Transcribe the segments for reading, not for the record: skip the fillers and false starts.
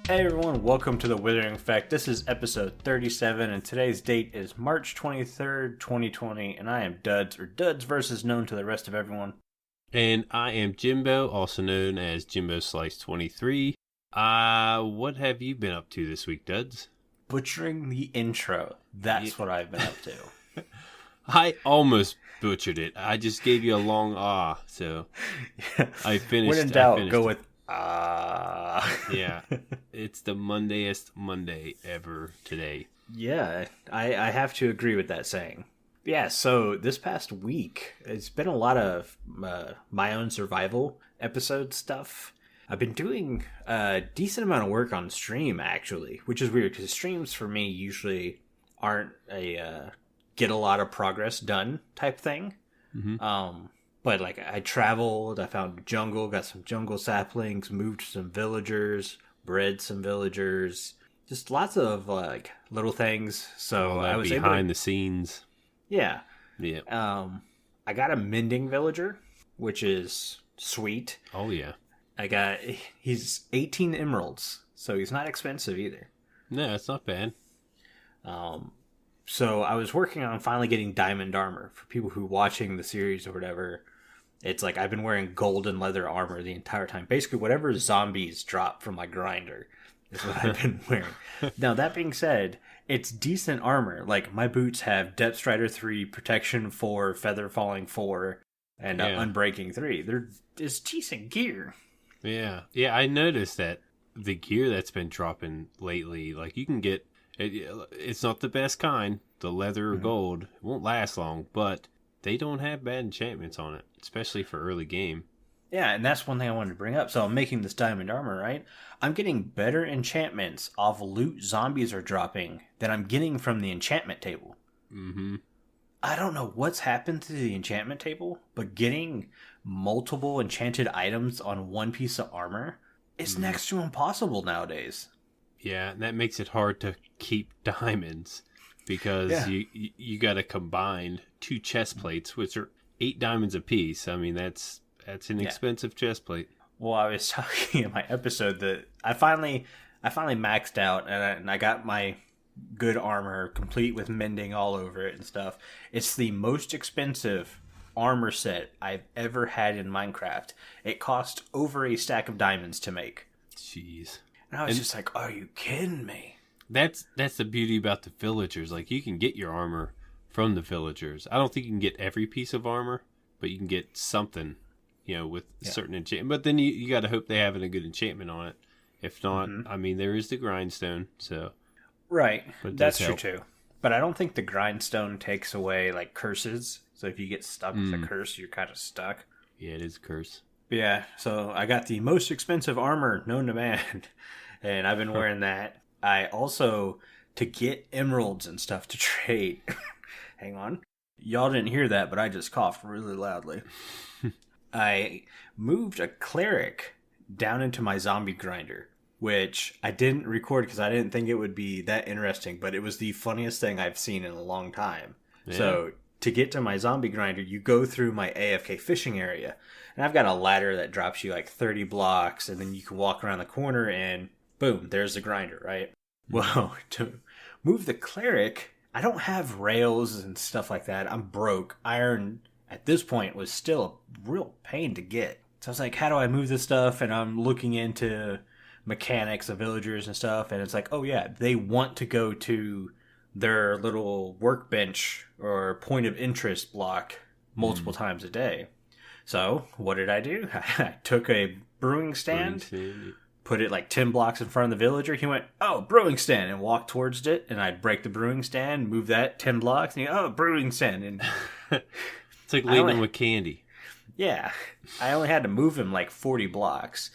Hey everyone, welcome to the Withering Effect. This is episode 37, and today's date is March 23rd, 2020, and I am Duds, or Duds versus known to the rest of everyone. And I am Jimbo, also known as Jimbo Slice 23. What have you been up to this week, Duds? Butchering the intro. That's what I've been up to. I almost butchered it. I just gave you a long so I finished. When in doubt, go with Yeah, it's the Mondayest Monday ever today. Yeah, I have to agree with that saying. Yeah, so this past week, it's been a lot of my own survival episode stuff. I've been doing a decent amount of work on stream, actually, which is weird, because streams for me usually aren't a get a lot of progress done type thing. Mm-hmm. But like I traveled, I found a jungle, got some jungle saplings, moved some villagers, bred some villagers, just lots of like little things. So I was behind the scenes. Yeah. Yeah. I got a mending villager, which is sweet. Oh yeah. He's 18 emeralds, so he's not expensive either. No, it's not bad. So I was working on finally getting diamond armor. For people who are watching the series or whatever, it's like I've been wearing golden leather armor the entire time. Basically, whatever zombies drop from my grinder is what I've been wearing. Now, that being said, it's decent armor. Like, my boots have Depth Strider 3, Protection 4, Feather Falling 4, and Unbreaking 3. It's decent gear. Yeah. Yeah, I noticed that the gear that's been dropping lately, like, you can get... It's not the best kind, the leather or gold. It won't last long, but they don't have bad enchantments on it, especially for early game. Yeah, and that's one thing I wanted to bring up. So I'm making this diamond armor, right? I'm getting better enchantments off loot zombies are dropping than I'm getting from the enchantment table. Mm-hmm. I don't know what's happened to the enchantment table, but getting multiple enchanted items on one piece of armor is next to impossible nowadays. Yeah, and that makes it hard to keep diamonds because you got to combine 2 chest plates, which are 8 diamonds apiece. I mean, that's an expensive chest plate. Well, I was talking in my episode that I finally maxed out and I got my good armor complete with mending all over it and stuff. It's the most expensive armor set I've ever had in Minecraft. It cost over a stack of diamonds to make. Jeez. And I was just like, are you kidding me? That's the beauty about the villagers. Like, you can get your armor from the villagers. I don't think you can get every piece of armor, but you can get something, with certain enchantment. But then you got to hope they have a good enchantment on it. If not, I mean, there is the grindstone, so... Right, that's true too. But I don't think the grindstone takes away, like, curses. So if you get stuck with a curse, you're kind of stuck. Yeah, it is a curse. Yeah, so I got the most expensive armor known to man, and I've been wearing that. I also, to get emeralds and stuff to trade, hang on, y'all didn't hear that, but I just coughed really loudly. I moved a cleric down into my zombie grinder, which I didn't record because I didn't think it would be that interesting, but it was the funniest thing I've seen in a long time. Yeah. So to get to my zombie grinder, you go through my AFK fishing area. And I've got a ladder that drops you like 30 blocks, and then you can walk around the corner and boom, there's the grinder, right? Well, to move the cleric, I don't have rails and stuff like that. I'm broke. Iron at this point was still a real pain to get. So I was like, how do I move this stuff? And I'm looking into mechanics of villagers and stuff, and it's like, oh yeah, they want to go to their little workbench or point of interest block multiple times a day. So, what did I do? I took a brewing stand, put it like 10 blocks in front of the villager. He went, oh, brewing stand, and walked towards it. And I'd break the brewing stand, move that 10 blocks, and he, oh, brewing stand. And it's like leading him with candy. Yeah. I only had to move him like 40 blocks.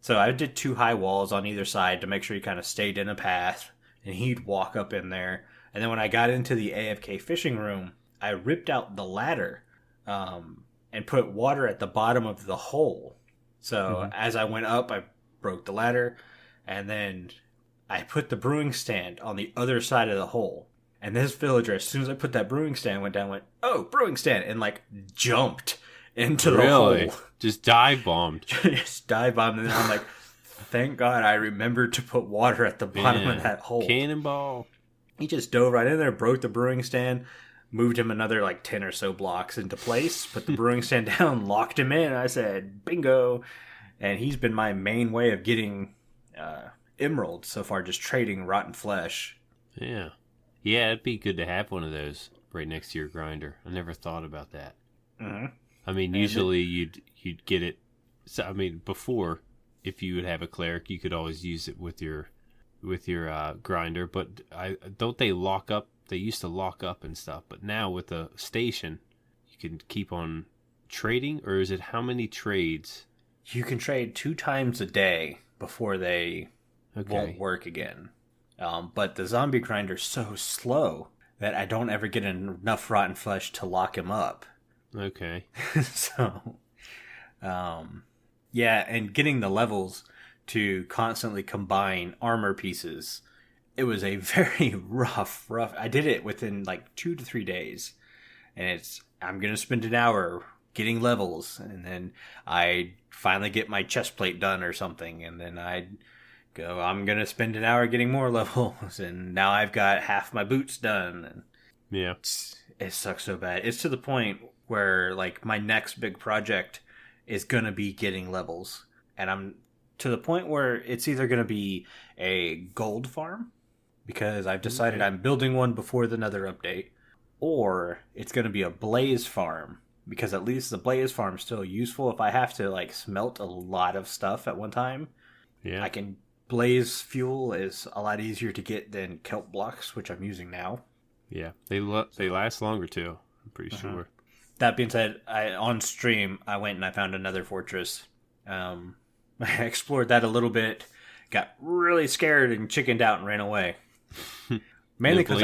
So I did 2 high walls on either side to make sure he kind of stayed in a path. And he'd walk up in there. And then when I got into the AFK fishing room, I ripped out the ladder. And put water at the bottom of the hole. So as I went up, I broke the ladder, and then I put the brewing stand on the other side of the hole. And this villager, as soon as I put that brewing stand, went, oh, brewing stand, and like jumped into the hole. Just dive bombed. Just dive bombed, and then I'm like, Thank God I remembered to put water at the bottom of that hole. Cannonball. He just dove right in there, broke the brewing stand, moved him another like 10 or so blocks into place, put the brewing stand down, locked him in. I said, bingo. And he's been my main way of getting emeralds so far, just trading rotten flesh. Yeah. Yeah, it'd be good to have one of those right next to your grinder. I never thought about that. Mm-hmm. I mean, usually you'd get it. So, I mean, before, if you would have a cleric, you could always use it with your grinder. But don't they lock up? They used to lock up and stuff. But now with the station, you can keep on trading. Or is it how many trades? You can trade 2 times a day before they won't work again. But the zombie grinder's so slow that I don't ever get enough rotten flesh to lock him up. Okay. So, yeah, and getting the levels to constantly combine armor pieces, it was a very rough. I did it within like 2 to 3 days, and I'm gonna spend an hour getting levels, and then I finally get my chest plate done or something, and then I'd go, I'm gonna spend an hour getting more levels, and now I've got half my boots done. And yeah, it sucks so bad. It's to the point where like my next big project is gonna be getting levels, and I'm to the point where it's either gonna be a gold farm, because I've decided I'm building one before the Nether update, or it's gonna be a blaze farm, because at least the blaze farm is still useful if I have to like smelt a lot of stuff at one time. Yeah, I can. Blaze fuel is a lot easier to get than kelp blocks, which I'm using now. Yeah, they last longer too, I'm pretty sure. That being said, on stream, I went and I found another fortress. I explored that a little bit, got really scared and chickened out and ran away. Mainly because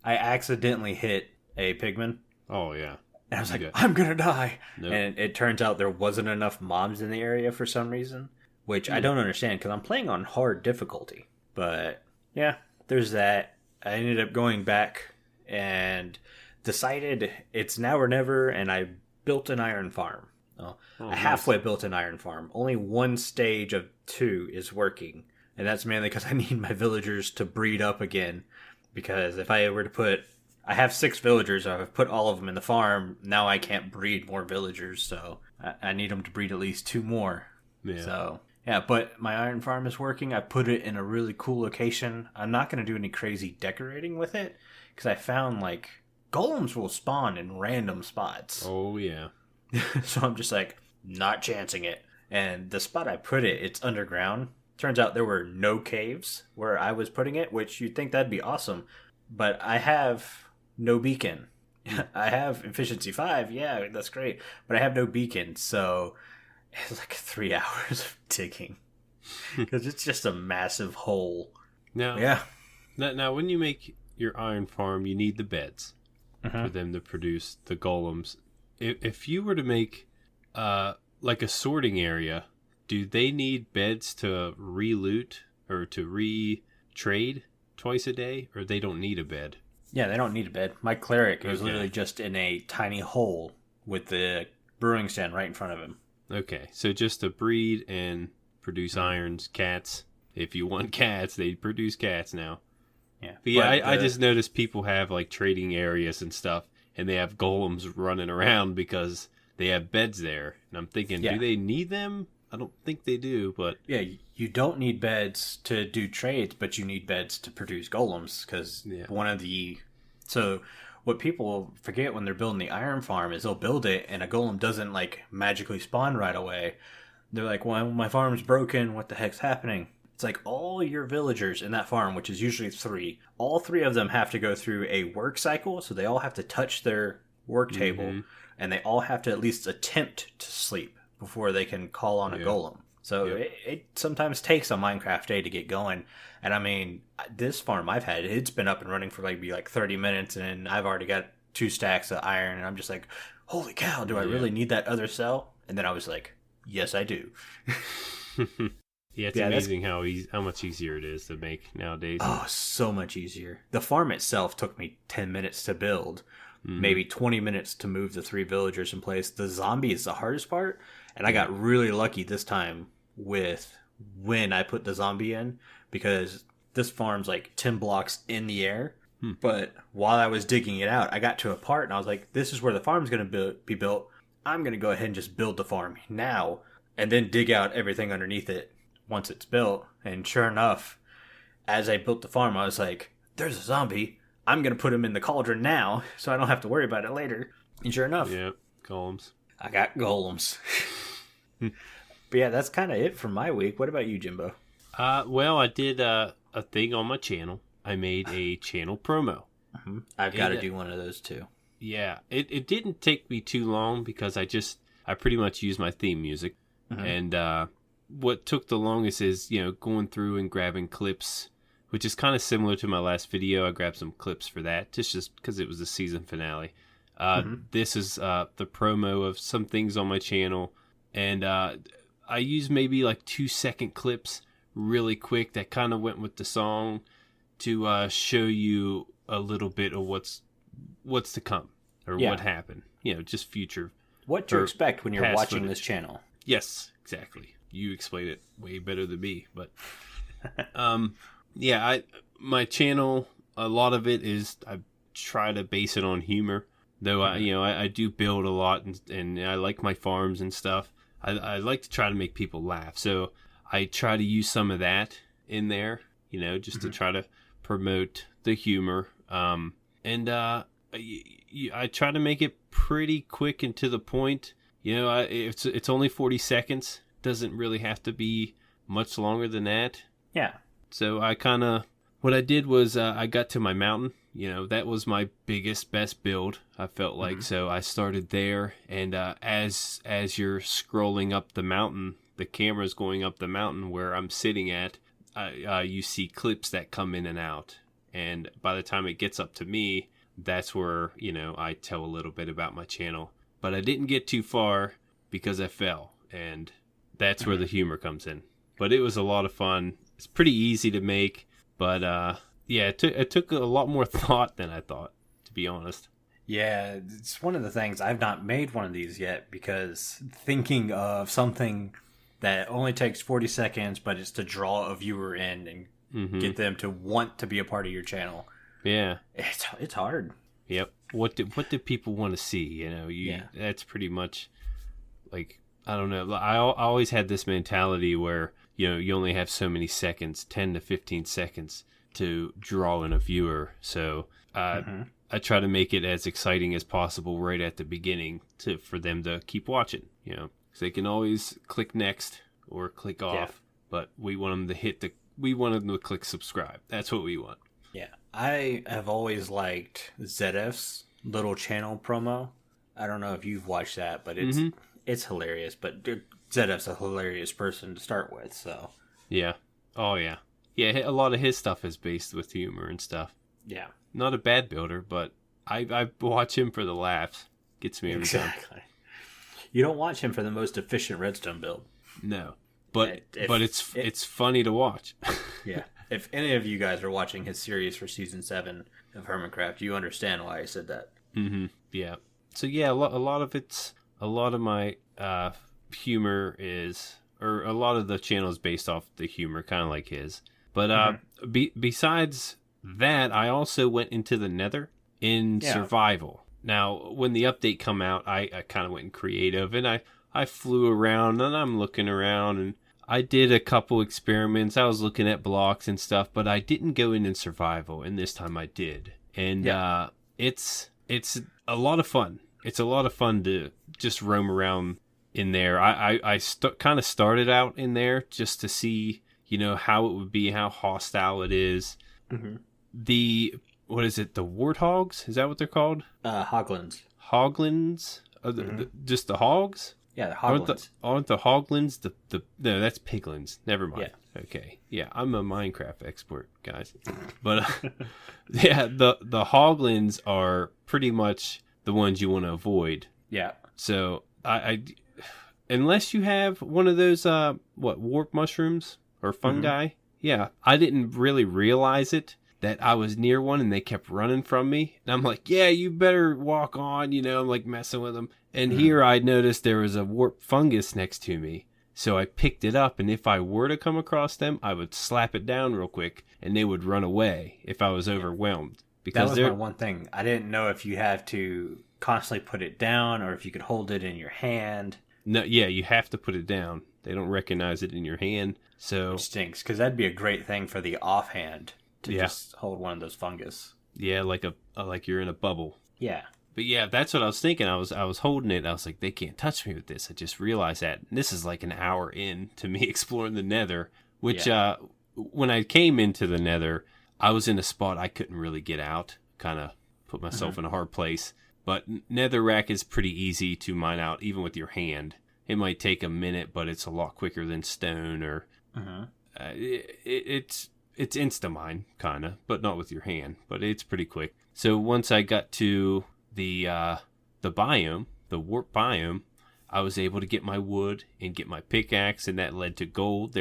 I accidentally hit a pigman. Oh, yeah. And I was like, I'm going to die. Nope. And it turns out there wasn't enough mobs in the area for some reason. Which I don't understand, because I'm playing on hard difficulty. But, yeah, there's that. I ended up going back and decided it's now or never, and I built an iron farm. I halfway built an iron farm. Only one stage of 2 is working. And that's mainly because I need my villagers to breed up again. Because if I were to put... I have 6 villagers. I've put all of them in the farm. Now I can't breed more villagers, so I need them to breed at least 2 more. Yeah. So... yeah, but my iron farm is working. I put it in a really cool location. I'm not going to do any crazy decorating with it, because I found, like, golems will spawn in random spots. Oh, yeah. So I'm just, like, not chancing it. And the spot I put it, it's underground. Turns out there were no caves where I was putting it, which you'd think that'd be awesome. But I have no beacon. I have efficiency 5, yeah, that's great. But I have no beacon, so... it's like 3 hours of digging, because it's just a massive hole. Now, when you make your iron farm, you need the beds for them to produce the golems. If you were to make like a sorting area, do they need beds to re-loot or to re-trade twice a day, or they don't need a bed? Yeah, they don't need a bed. My cleric is literally just in a tiny hole with the brewing stand right in front of him. Okay, so just to breed and produce irons, cats. If you want cats, they produce cats now. Yeah, but yeah, I just noticed people have like trading areas and stuff, and they have golems running around because they have beds there. And I'm thinking, do they need them? I don't think they do, but... yeah, you don't need beds to do trades, but you need beds to produce golems, because one of the... so... what people forget when they're building the iron farm is they'll build it and a golem doesn't like magically spawn right away. They're like, well, my farm's broken. What the heck's happening? It's like all your villagers in that farm, which is usually 3, all 3 of them have to go through a work cycle. So they all have to touch their work table and they all have to at least attempt to sleep before they can call on a golem. So it sometimes takes a Minecraft day to get going. And I mean, this farm I've had, it's been up and running for maybe like 30 minutes and I've already got 2 stacks of iron. And I'm just like, holy cow, do I really need that other cell? And then I was like, yes, I do. Yeah, it's amazing how much easier it is to make nowadays. Oh, so much easier. The farm itself took me 10 minutes to build. Maybe 20 minutes to move the 3 villagers in place. The zombie is the hardest part. And I got really lucky this time with when I put the zombie in, because this farm's like 10 blocks in the air. But while I was digging it out, I got to a part and I was like, this is where the farm's going to be built. I'm going to go ahead and just build the farm now and then dig out everything underneath it once it's built. And sure enough, as I built the farm, I was like, there's a zombie. I'm going to put him in the cauldron now so I don't have to worry about it later. And sure enough. Yeah, golems. I got golems. But yeah, that's kind of it for my week. What about you, Jimbo? Well, I did a thing on my channel. I made a channel promo. I've got to do one of those too. Yeah, it didn't take me too long because I pretty much used my theme music. And what took the longest is, going through and grabbing clips, which is kind of similar to my last video. I grabbed some clips for that, just because it was the season finale. This is the promo of some things on my channel. And I used maybe like 2-second clips really quick that kind of went with the song to show you a little bit of what's to come or what happened. Just future. What to expect when you're watching this channel. Yes, exactly. You explain it way better than me, but my channel, a lot of it is I try to base it on humor. Though I do build a lot and I like my farms and stuff. I like to try to make people laugh, so I try to use some of that in there, just to try to promote the humor. I try to make it pretty quick and to the point. It's only 40 seconds. Doesn't really have to be much longer than that. Yeah. So what I did was I got to my mountain. That was my best build, I felt like. So I started there, and as you're scrolling up the mountain, the camera's going up the mountain where I'm sitting at, you see clips that come in and out. And by the time it gets up to me, that's where, I tell a little bit about my channel. But I didn't get too far because I fell, and that's where the humor comes in. But it was a lot of fun. It's pretty easy to make, but it took a lot more thought than I thought, to be honest. Yeah, it's one of the things. I've not made one of these yet because thinking of something that only takes 40 seconds, but it's to draw a viewer in and get them to want to be a part of your channel. Yeah. It's hard. Yep. What do people want to see? That's pretty much like, I don't know. I always had this mentality where, you only have so many seconds, 10 to 15 seconds to draw in a viewer. So I try to make it as exciting as possible right at the beginning for them to keep watching, because they can always click next or click off, but we want them to click subscribe. That's what we want. Yeah. I have always liked ZF's little channel promo. I don't know if you've watched that, but it's hilarious. But ZF's a hilarious person to start with, so. Yeah. Oh, yeah. Yeah, a lot of his stuff is based with humor and stuff. Yeah. Not a bad builder, but I watch him for the laughs. Gets me every time. You don't watch him for the most efficient redstone build. No. But it's funny to watch. Yeah. If any of you guys are watching his series for season 7 of Hermitcraft, you understand why I said that. Yeah. So yeah, a lot of my humor is, or a lot of the channel is based off the humor, kind of like his. But besides that, I also went into the Nether in survival. Now, when the update come out, I kind of went in creative, and I flew around, and I'm looking around, and I did a couple experiments. I was looking at blocks and stuff, but I didn't go in survival, and this time I did. And it's a lot of fun. It's a lot of fun to just roam around in there. I kind of started out in there just to see, how it would be, how hostile it is. What is it? The warthogs? Is that what they're called? Hoglins. Hoglins? Just the hogs? Yeah, the hoglins. Aren't the hoglins no, that's piglins. Never mind. Yeah. Okay. Yeah, I'm a Minecraft expert, guys. But yeah, the hoglins are pretty much the ones you want to avoid. Yeah. So I unless you have one of those warp mushrooms or fungi, I didn't really realize it that I was near one and they kept running from me. And I'm like, yeah, you better walk on, I'm like messing with them. And here I noticed there was a warp fungus next to me. So I picked it up, and if I were to come across them, I would slap it down real quick, and they would run away if I was overwhelmed. Because that was my one thing. I didn't know if you had to constantly put it down or if you could hold it in your hand. No, yeah, you have to put it down. They don't recognize it in your hand. So which stinks, because that'd be a great thing for the offhand to just hold one of those fungus. Yeah, like you're in a bubble. Yeah. But yeah, that's what I was thinking. I was holding it. I was like, they can't touch me with this. I just realized that. And this is like an hour in to me exploring the Nether, which when I came into the Nether, I was in a spot I couldn't really get out. Kind of put myself in a hard place. But netherrack is pretty easy to mine out, even with your hand. It might take a minute, but it's a lot quicker than stone. Or it's insta-mine, kind of, but not with your hand. But it's pretty quick. So once I got to the biome, the warp biome, I was able to get my wood and get my pickaxe, and that led to gold.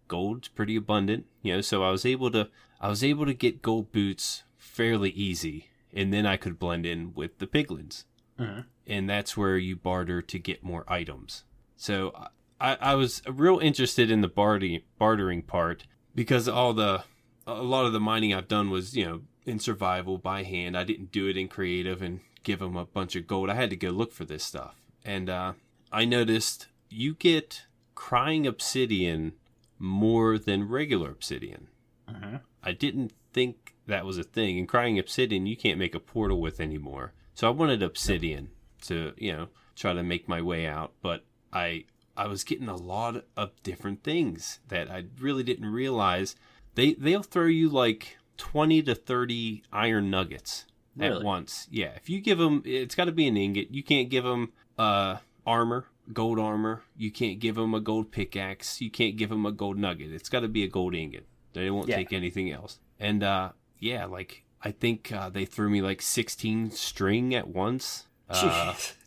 Gold's pretty abundant, so I was able to get gold boots fairly easy, and then I could blend in with the piglins. And that's where you barter to get more items. So I was real interested in the bartering part, because a lot of the mining I've done was, in survival by hand. I didn't do it in creative and give them a bunch of gold. I had to go look for this stuff. And I noticed you get crying obsidian more than regular obsidian. I didn't think that was a thing. And crying obsidian, you can't make a portal with anymore. So I wanted obsidian to, try to make my way out. But I was getting a lot of different things that I really didn't realize. They'll throw you like 20 to 30 iron nuggets at once. Yeah, if you give them, it's got to be an ingot. You can't give them armor, gold armor. You can't give them a gold pickaxe. You can't give them a gold nugget. It's got to be a gold ingot. They won't take anything else. And I think they threw me like 16 string at once.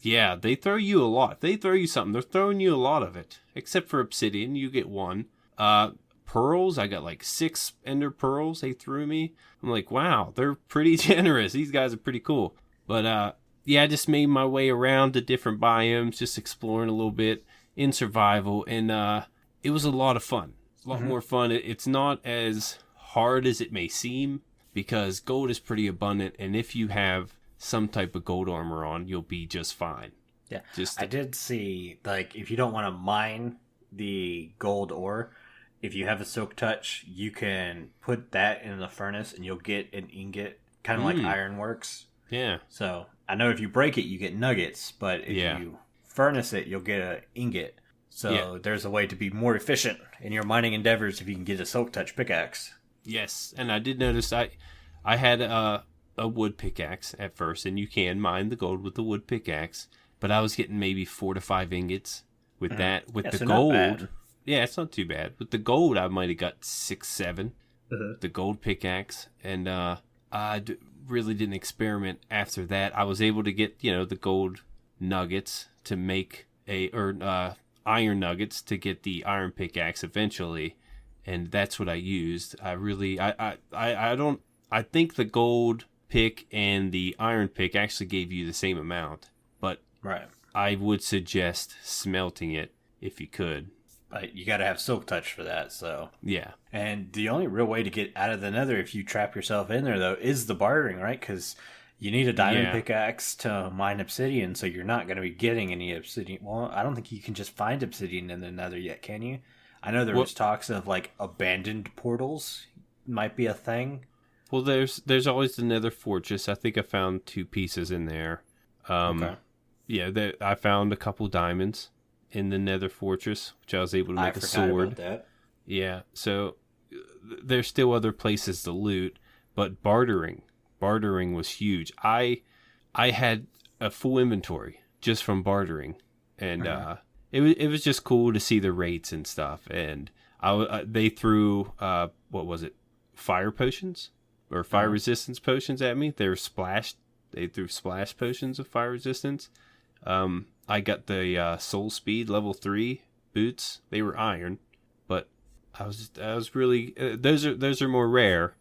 Yeah, they throw you a lot. They throw you something. They're throwing you a lot of it. Except for obsidian, you get one. Pearls, I got like 6 ender pearls they threw me. I'm like, wow, they're pretty generous. These guys are pretty cool. But I just made my way around to different biomes, just exploring a little bit in survival, and it was a lot of fun. A lot more fun. It's not as hard as it may seem, because gold is pretty abundant, and if you have some type of gold armor on, you'll be just fine. Yeah, I did see, like, if you don't want to mine the gold ore, if you have a silk touch, you can put that in the furnace and you'll get an ingot, kind of like ironworks. Yeah. So I know if you break it, you get nuggets, but if you furnace it, you'll get an ingot. So there's a way to be more efficient in your mining endeavors if you can get a silk touch pickaxe. Yes, and I did notice I had a wood pickaxe at first, and you can mine the gold with the wood pickaxe, but I was getting maybe 4 to 5 ingots with that. With the gold, it's not too bad. With the gold, I might have got 6, 7. The gold pickaxe, and really didn't experiment after that. I was able to get the gold nuggets to make iron nuggets to get the iron pickaxe eventually, and that's what I used. I think the gold pick and the iron pick actually gave you the same amount, but I would suggest smelting it if you could. But you got to have silk touch for that, so yeah. And the only real way to get out of the Nether, if you trap yourself in there, though, is the bartering, right? Because you need a diamond pickaxe to mine obsidian, so you're not going to be getting any obsidian. Well, I don't think you can just find obsidian in the Nether yet, can you? I know there was talks of like abandoned portals might be a thing. Well, there's always the Nether fortress. I think I found 2 pieces in there. Okay. Yeah, I found a couple diamonds in the Nether fortress, which I was able to make a sword. About that. Yeah, so there's still other places to loot, but bartering was huge. I had a full inventory just from bartering, and it was just cool to see the rates and stuff. And they threw what was it, fire potions or fire resistance potions at me. They threw splash potions of fire resistance. I got the soul speed level 3 boots. They were iron, but I was really those are more rare,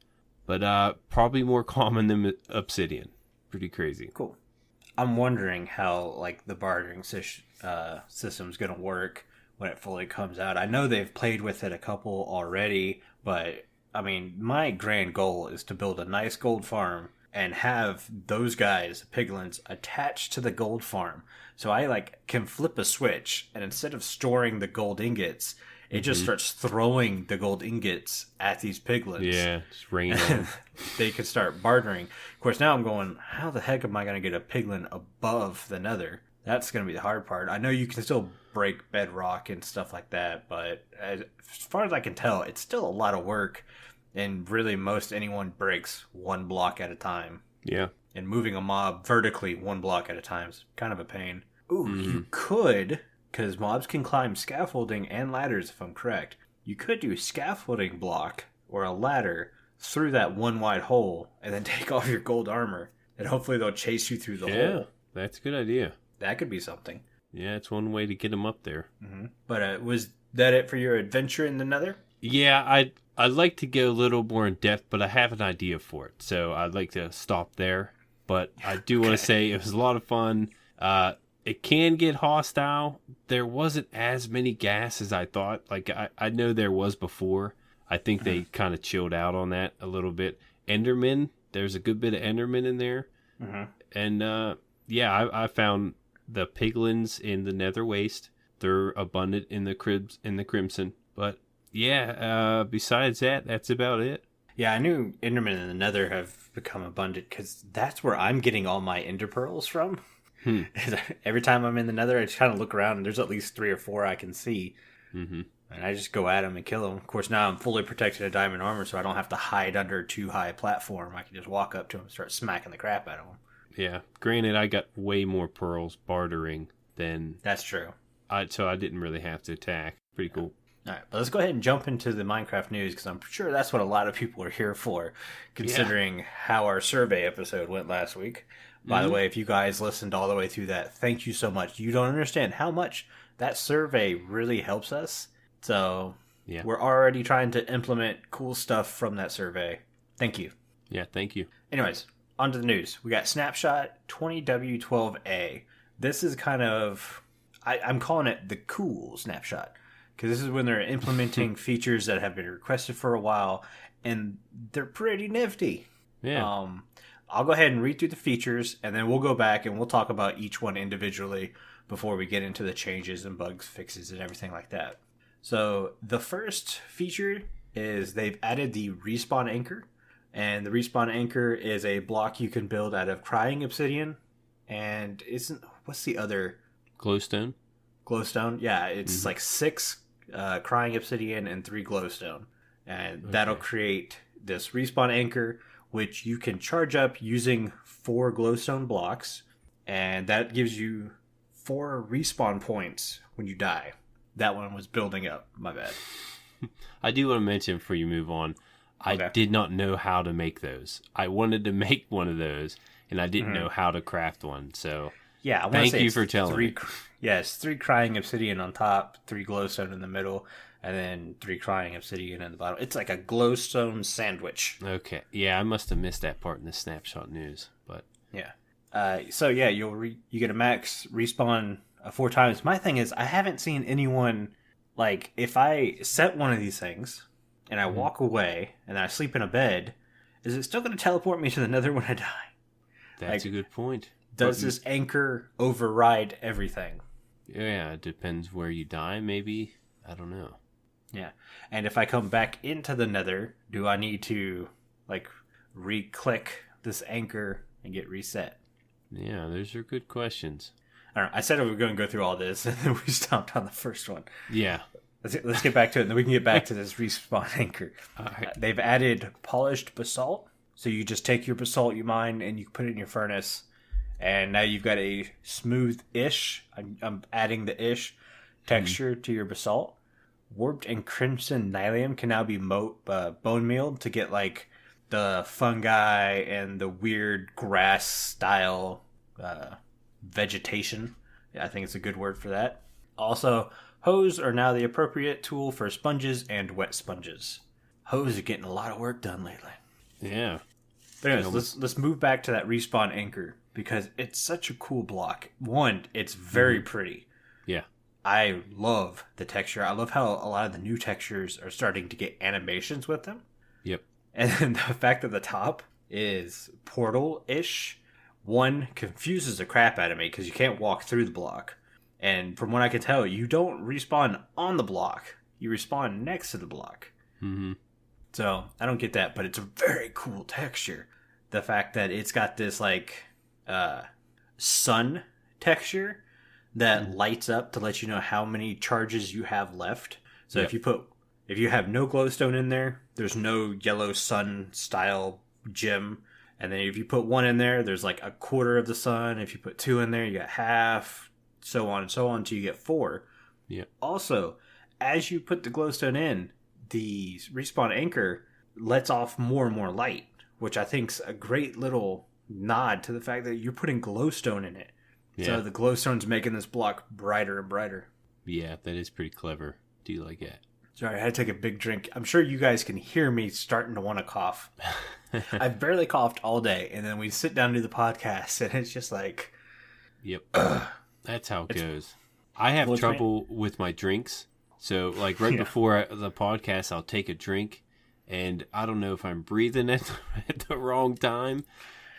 but probably more common than obsidian. Pretty crazy. Cool. I'm wondering how like the bartering system's gonna work when it fully comes out. I know they've played with it a couple already, but I mean, my grand goal is to build a nice gold farm and have those guys, piglins, attached to the gold farm. So I can flip a switch, and instead of storing the gold ingots, it just starts throwing the gold ingots at these piglins. Yeah, just rain on. They could start bartering. Of course, now I'm going, how the heck am I going to get a piglin above the Nether? That's going to be the hard part. I know you can still break bedrock and stuff like that, but as far as I can tell, it's still a lot of work. And really, most anyone breaks one block at a time. Yeah. And moving a mob vertically one block at a time is kind of a pain. Ooh, you could, because mobs can climb scaffolding and ladders if I'm correct. You could do a scaffolding block or a ladder through that one wide hole and then take off your gold armor. And hopefully they'll chase you through the hole. Yeah, that's a good idea. That could be something. Yeah, it's one way to get them up there. Mm-hmm. But was that it for your adventure in the Nether? Yeah, I'd like to go a little more in depth, but I have an idea for it. So I'd like to stop there. But I do want to say it was a lot of fun. It can get hostile. There wasn't as many gas as I thought. I know there was before. I think they kind of chilled out on that a little bit. Enderman, there's a good bit of Enderman in there. Mm-hmm. And I found the piglins in the Nether Waste. They're abundant in the Crimson. But yeah, besides that, that's about it. Yeah, I knew Endermen in the Nether have become abundant because that's where I'm getting all my Ender Pearls from. Every time I'm in the Nether, I just kind of look around and there's at least 3 or 4 I can see. Mm-hmm. And I just go at them and kill them. Of course, now I'm fully protected in diamond armor, so I don't have to hide under a too high platform. I can just walk up to them and start smacking the crap out of them. Yeah, granted, I got way more pearls bartering than... That's true. So I didn't really have to attack. Pretty cool. All right, but let's go ahead and jump into the Minecraft news, because I'm sure that's what a lot of people are here for, considering how our survey episode went last week. By the way, if you guys listened all the way through that, thank you so much. You don't understand how much that survey really helps us. So we're already trying to implement cool stuff from that survey. Thank you. Yeah, thank you. Anyways, on to the news. We got Snapshot 20W12A. This is kind of... I'm calling it the cool Snapshot. Because this is when they're implementing features that have been requested for a while, and they're pretty nifty. Yeah. I'll go ahead and read through the features, and then we'll go back and we'll talk about each one individually before we get into the changes and bugs, fixes, and everything like that. So the first feature is they've added the respawn anchor, and the respawn anchor is a block you can build out of crying obsidian, and what's the other? Glowstone? Glowstone, yeah, it's like 6 crying obsidian and 3 glowstone, and that'll create this respawn anchor, which you can charge up using 4 glowstone blocks, and that gives you 4 respawn points when you die. That one was building up. My bad. I do want to mention before you move on, I did not know how to make those. I wanted to make one of those, and I didn't know how to craft one. So yeah, thank you for telling me. Yes, 3 crying obsidian on top, 3 glowstone in the middle, and then 3 crying obsidian in the bottom. It's like a glowstone sandwich. Okay. Yeah, I must have missed that part in the snapshot news, but yeah. So yeah, you get a max respawn 4 times. My thing is, I haven't seen anyone, like, if I set one of these things and I walk away and then I sleep in a bed, is it still going to teleport me to the Nether when I die? That's a good point. Does this anchor override everything? Yeah, it depends where you die, maybe. I don't know. Yeah. And if I come back into the Nether, do I need to, re-click this anchor and get reset? Yeah, those are good questions. I don't know. I said we were going to go through all this, and then we stopped on the first one. Yeah. Let's get back to it, and then we can get back to this respawn anchor. All right. They've added Polished Basalt. So you just take your basalt you mine, and you put it in your furnace. And now you've got a smooth-ish, I'm adding the ish, texture to your basalt. Warped and Crimson Nylium can now be bone mealed to get, the fungi and the weird grass-style vegetation. Yeah, I think it's a good word for that. Also, hoes are now the appropriate tool for sponges and wet sponges. Hoes are getting a lot of work done lately. Yeah. But anyways, let's move back to that respawn anchor, because it's such a cool block. One, it's very pretty. Yeah. I love the texture. I love how a lot of the new textures are starting to get animations with them. Yep. And then the fact that the top is portal-ish, one, confuses the crap out of me because you can't walk through the block. And from what I can tell, you don't respawn on the block. You respawn next to the block. Mm-hmm. So I don't get that, but it's a very cool texture. The fact that it's got this like sun texture that lights up to let you know how many charges you have left. So if you have no glowstone in there, there's no yellow sun style gem. And then if you put one in there, there's like a quarter of the sun. If you put two in there, you got half, so on and so on until you get 4. Yeah. Also, as you put the glowstone in, the respawn anchor lets off more and more light, which I think's a great little nod to the fact that you're putting glowstone in it. Yeah. So the glowstone's making this block brighter and brighter. Yeah, that is pretty clever. Do you like it? Sorry, I had to take a big drink. I'm sure you guys can hear me starting to want to cough. I've barely coughed all day, and then we sit down to do the podcast, and it's just like... Yep. That's how it goes. I have trouble with my drinks. So, like, before the podcast, I'll take a drink, and I don't know if I'm breathing at the wrong time.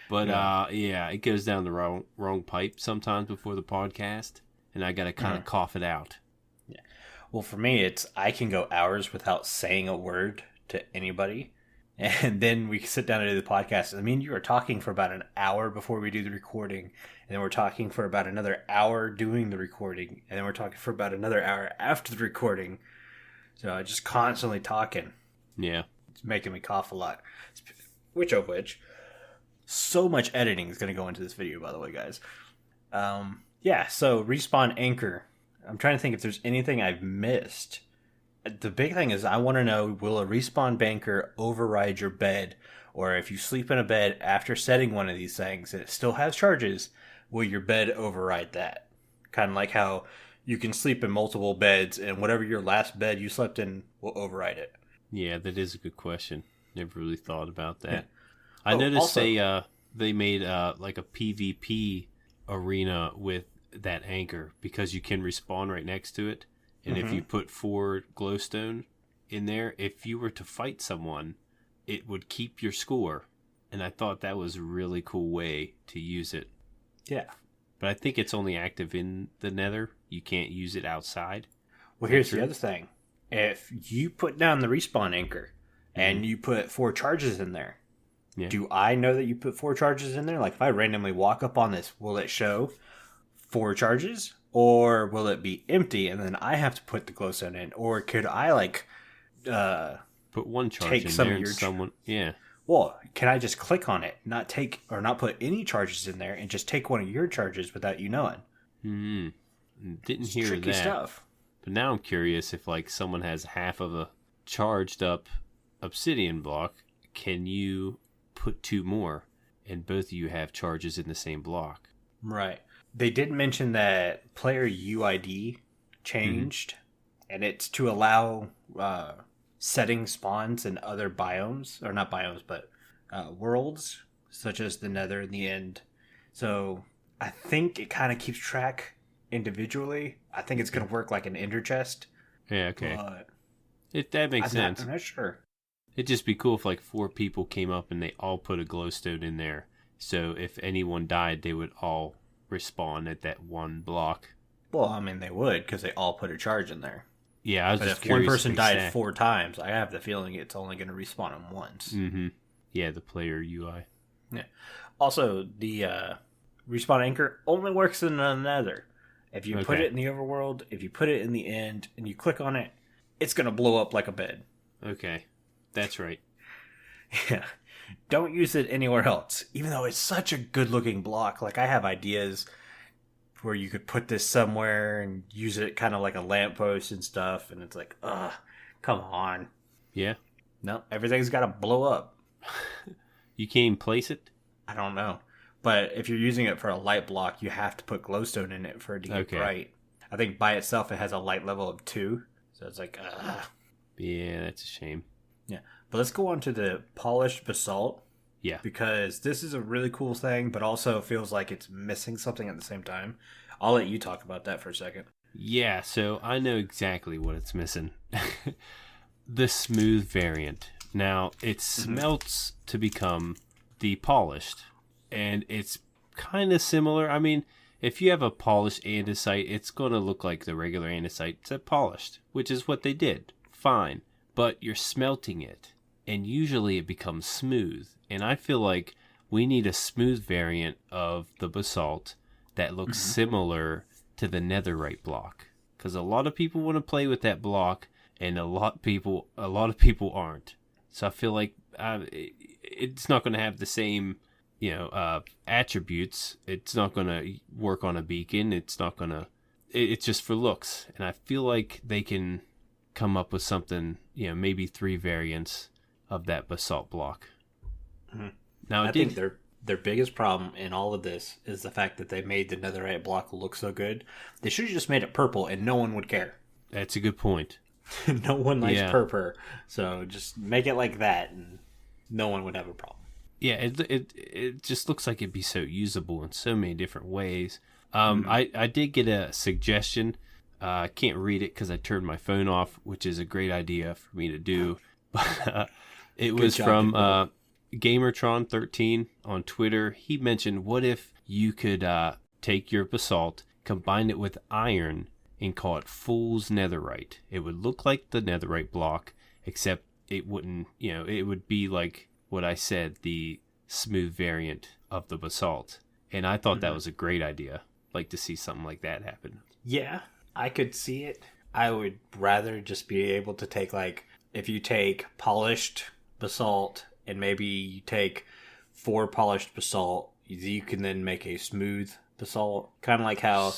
But, it goes down the wrong pipe sometimes before the podcast, and I got to kind of cough it out. Yeah. Well, for me, I can go hours without saying a word to anybody, and then we sit down and do the podcast. I mean, you are talking for about an hour before we do the recording, and then we're talking for about another hour doing the recording, and then we're talking for about another hour after the recording. So just constantly talking. Yeah. It's making me cough a lot. Which, so much editing is going to go into this video, by the way, guys. So respawn anchor. I'm trying to think if there's anything I've missed. The big thing is I want to know, will a respawn banker override your bed? Or if you sleep in a bed after setting one of these things and it still has charges, will your bed override that? Kind of like how you can sleep in multiple beds and whatever your last bed you slept in will override it. Yeah, that is a good question. Never really thought about that. Yeah. I noticed they made like a PvP arena with that anchor because you can respawn right next to it. And if you put 4 glowstone in there, if you were to fight someone, it would keep your score. And I thought that was a really cool way to use it. Yeah. But I think it's only active in the Nether. You can't use it outside. Well, here's the other thing. If you put down the respawn anchor and you put 4 charges in there, do I know that you put 4 charges in there? Like if I randomly walk up on this, will it show 4 charges? Or will it be empty and then I have to put the glowstone in? Or could I put 1 charge take in some there of your someone? Yeah. Well, can I just click on it, not put any charges in there, and just take one of your charges without you knowing? Didn't hear tricky that stuff. But now I'm curious if like someone has half of a charged up obsidian block, can you put 2 more, and both of you have charges in the same block? Right. They did mention that player UID changed, and it's to allow setting spawns in other biomes, or not biomes, but worlds, such as the Nether and the End. So I think it kind of keeps track individually. I think it's going to work like an ender chest. Yeah, okay. That makes sense. I'm not sure. It'd just be cool if like 4 people came up and they all put a glowstone in there. So if anyone died, they would all respawn at that 1 block. Well, I mean, they would because they all put a charge in there. Yeah, I was just curious. But if one person died 4 times, I have the feeling it's only going to respawn them once. Mm-hmm. Yeah, the player UI. Yeah. Also, the respawn anchor only works in the Nether. If you put it in the overworld, if you put it in the End, and you click on it, it's going to blow up like a bed. Okay, that's right. Yeah. Don't use it anywhere else, even though it's such a good-looking block. Like, I have ideas where you could put this somewhere and use it kind of like a lamppost and stuff, and it's like, come on. Yeah. No, everything's got to blow up. You can't even place it? I don't know. But if you're using it for a light block, you have to put glowstone in it for it to get bright. I think by itself it has a light level of 2, so it's like, Yeah, that's a shame. Yeah. But let's go on to the Polished Basalt. Yeah. Because this is a really cool thing, but also feels like it's missing something at the same time. I'll let you talk about that for a second. Yeah, so I know exactly what it's missing. The smooth variant. Now, it smelts to become the polished, and it's kind of similar. I mean, if you have a polished andesite, it's going to look like the regular andesite except polished, which is what they did. Fine. But you're smelting it, and usually it becomes smooth. And I feel like we need a smooth variant of the basalt that looks similar to the netherite block. Because a lot of people want to play with that block, and a lot of people aren't. So I feel like it's not going to have the same, attributes. It's not going to work on a beacon. It's not going to. It's just for looks, and I feel like they can come up with something. Maybe 3 variants of that basalt block. Mm-hmm. Now I think their biggest problem in all of this is the fact that they made the netherite block look so good. They should have just made it purple, and no one would care. That's a good point. No one likes purple, so just make it like that, and no one would have a problem. Yeah, it just looks like it'd be so usable in so many different ways. I did get a suggestion. I can't read it because I turned my phone off, which is a great idea for me to do. But it was from Gamertron13 on Twitter. He mentioned, what if you could take your basalt, combine it with iron, and call it Fool's Netherite? It would look like the netherite block, except it wouldn't, it would be like what I said, the smooth variant of the basalt. And I thought that was a great idea. Like to see something like that happen. Yeah, I could see it. I would rather just be able to take, like, if you take polished basalt and maybe you take 4 polished basalt, you can then make a smooth basalt. Kind of like how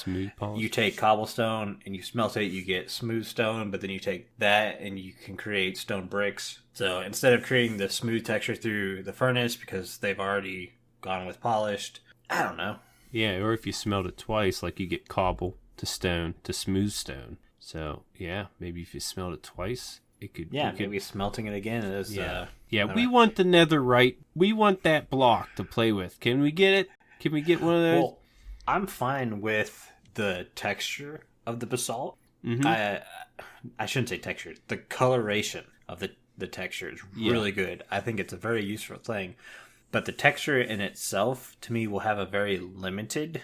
you take cobblestone and you smelt it, you get smooth stone, but then you take that and you can create stone bricks. So instead of creating the smooth texture through the furnace because they've already gone with polished, I don't know. Yeah, or if you smelt it twice, like you get cobble to stone to smooth stone. So yeah, maybe if you smelt it twice, it could. Yeah, maybe smelting it again is. We want the netherite. We want that block to play with. Can we get it? Can we get one of those? Well, I'm fine with the texture of the basalt. Mm-hmm. I shouldn't say texture. The coloration of the texture is really good. I think it's a very useful thing. But the texture in itself, to me, will have a very limited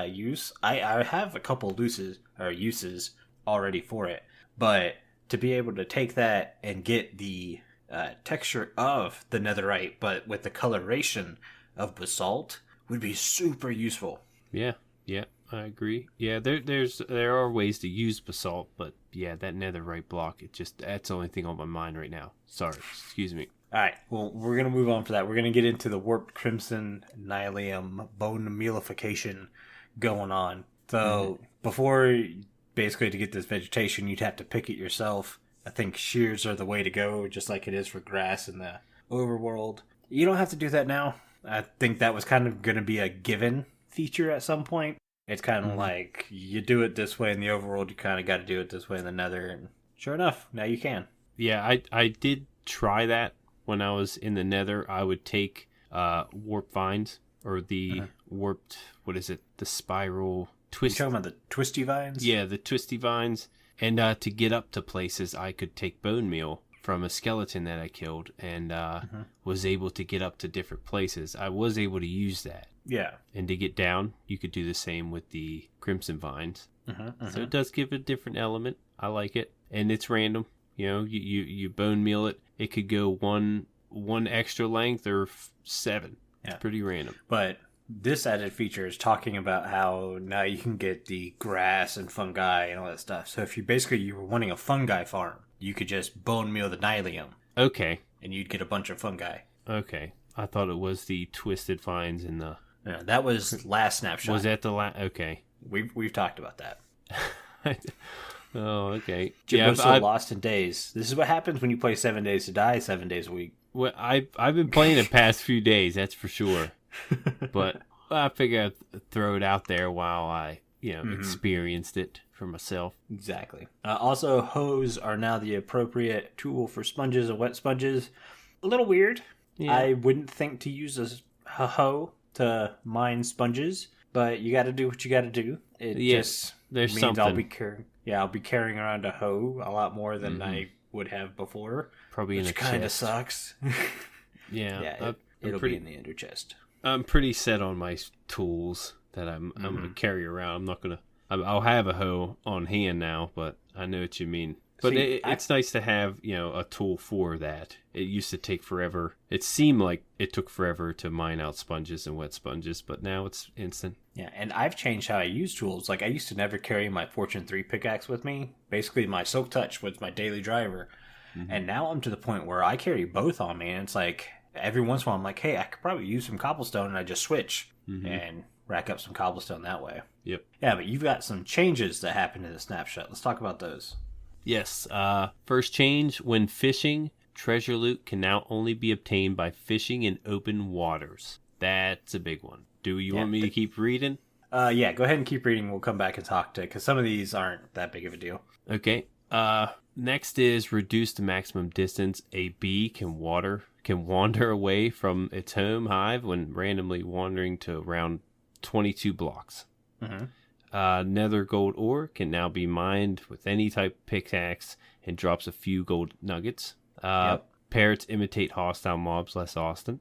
use. I have a couple uses already for it. But to be able to take that and get the texture of the netherite, but with the coloration of basalt, would be super useful. Yeah, I agree. Yeah, there are ways to use basalt, but yeah, that netherite block, that's the only thing on my mind right now. Sorry, excuse me. All right, well, we're going to move on for that. We're going to get into the warped crimson Nylium bone mealification going on. So before, basically, to get this vegetation, you'd have to pick it yourself. I think shears are the way to go, just like it is for grass in the overworld. You don't have to do that now. I think that was kind of going to be a given feature at some point. It's kind of like you do it this way in the overworld, you kind of got to do it this way in the nether. And sure enough, now you can. Yeah, I did try that when I was in the nether. I would take warp vines or the warped, the spiral twist. You're talking about the twisty vines? Yeah, the twisty vines. And to get up to places, I could take bone meal from a skeleton that I killed and was able to get up to different places. I was able to use that. Yeah. And to get down, you could do the same with the crimson vines. So it does give a different element. I like it. And it's random. You bone meal it. It could go one extra length or 7. It's pretty random. But this added feature is talking about how now you can get the grass and fungi and all that stuff. So if you were wanting a fungi farm, you could just bone meal the Nylium. Okay. And you'd get a bunch of fungi. Okay. I thought it was the twisted vines in the... Yeah, that was last snapshot. Was that the last... Okay. We've talked about that. Oh, okay. Jimbo's so lost in days. This is what happens when you play 7 Days to Die 7 days a week. Well, I've been playing the past few days, that's for sure. But I figured I'd throw it out there while I, experienced it for myself. Exactly. Also, hoes are now the appropriate tool for sponges and wet sponges. A little weird. Yeah. I wouldn't think to use a hoe to mine sponges, but you got to do what you got to do. It Yes, just there's means something. I'll be carrying around a hoe a lot more than I would have before. Probably in a which kind of chest. sucks. Yeah, Yeah, it'll be in the ender chest. I'm pretty set on my tools that I'm gonna carry around. I'm not gonna. I'll have a hoe on hand now, but I know what you mean. But it's nice to have, a tool for that. It used to take forever. It seemed like it took forever to mine out sponges and wet sponges, but now it's instant. Yeah, and I've changed how I use tools. Like, I used to never carry my Fortune 3 pickaxe with me. Basically, my Silk Touch was my daily driver. And now I'm to the point where I carry both on me, and it's like, every once in a while, I'm like, hey, I could probably use some cobblestone, and I just switch and rack up some cobblestone that way. Yep. Yeah, but you've got some changes that happened in the snapshot. Let's talk about those. Yes. First change, when fishing, treasure loot can now only be obtained by fishing in open waters. That's a big one. Do you want me to keep reading? Yeah, go ahead and keep reading. We'll come back and talk to it, because some of these aren't that big of a deal. Okay. Next is reduce the maximum distance a bee can wander away from its home hive when randomly wandering to around 22 blocks. Nether gold ore can now be mined with any type of pickaxe and drops a few gold nuggets. Parrots imitate hostile mobs less often.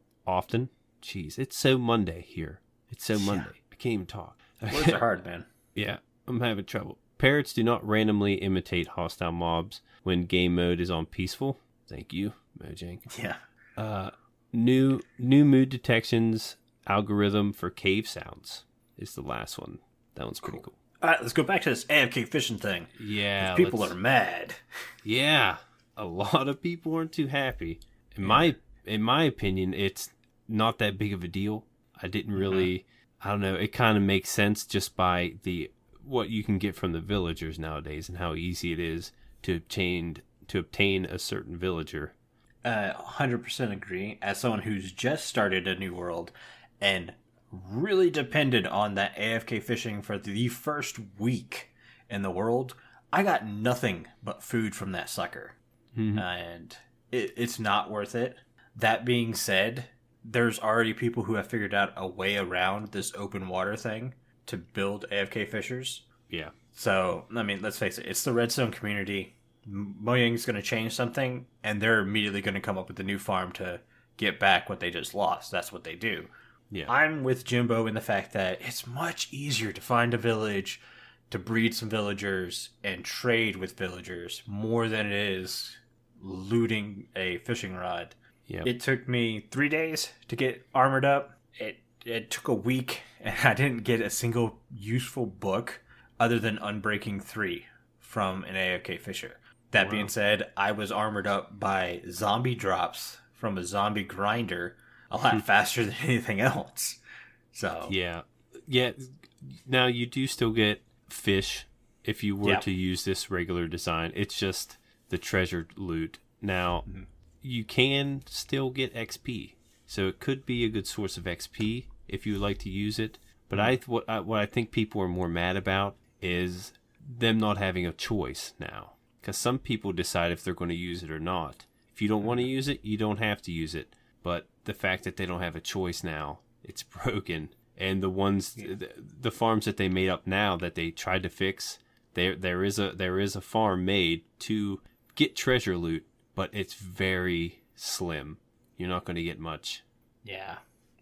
Jeez, it's so Monday here. It's so Monday. I can't even talk. Words are hard, man. Yeah, I'm having trouble. Parrots do not randomly imitate hostile mobs when game mode is on peaceful. Thank you, Mojang. Yeah. New mood detections algorithm for cave sounds is the last one. That one's pretty cool. All right, let's go back to this AFK fishing thing. Yeah. People are mad. Yeah. A lot of people aren't too happy. In my opinion, it's not that big of a deal. I didn't really, I don't know, it kind of makes sense just by what you can get from the villagers nowadays and how easy it is to obtain a certain villager. 100% agree. As someone who's just started a new world and really depended on that AFK fishing for the first week in the world, I got nothing but food from that sucker. And it's not worth it. That being said, there's already people who have figured out a way around this open water thing to build AFK fishers. Yeah. So, I mean, let's face it, it's the redstone community. Mojang's going to change something, and they're immediately going to come up with a new farm to get back what they just lost. That's what they do. Yeah. I'm with Jimbo in the fact that it's much easier to find a village, to breed some villagers, and trade with villagers more than it is looting a fishing rod. Yeah. It took me 3 days to get armored up. It took a week, and I didn't get a single useful book other than Unbreaking 3 from an AFK fisher. That being said, I was armored up by zombie drops from a zombie grinder a lot faster than anything else. So yeah. Now you do still get fish if you were to use this regular design. It's just the treasure loot. Now you can still get XP, so it could be a good source of XP if you would like to use it. But what I think people are more mad about is them not having a choice now, because some people decide if they're going to use it or not. If you don't want to use it, you don't have to use it. But the fact that they don't have a choice now, it's broken. And the farms that they made up now that they tried to fix, there is a farm made to get treasure loot, but it's very slim. You're not going to get much. Yeah.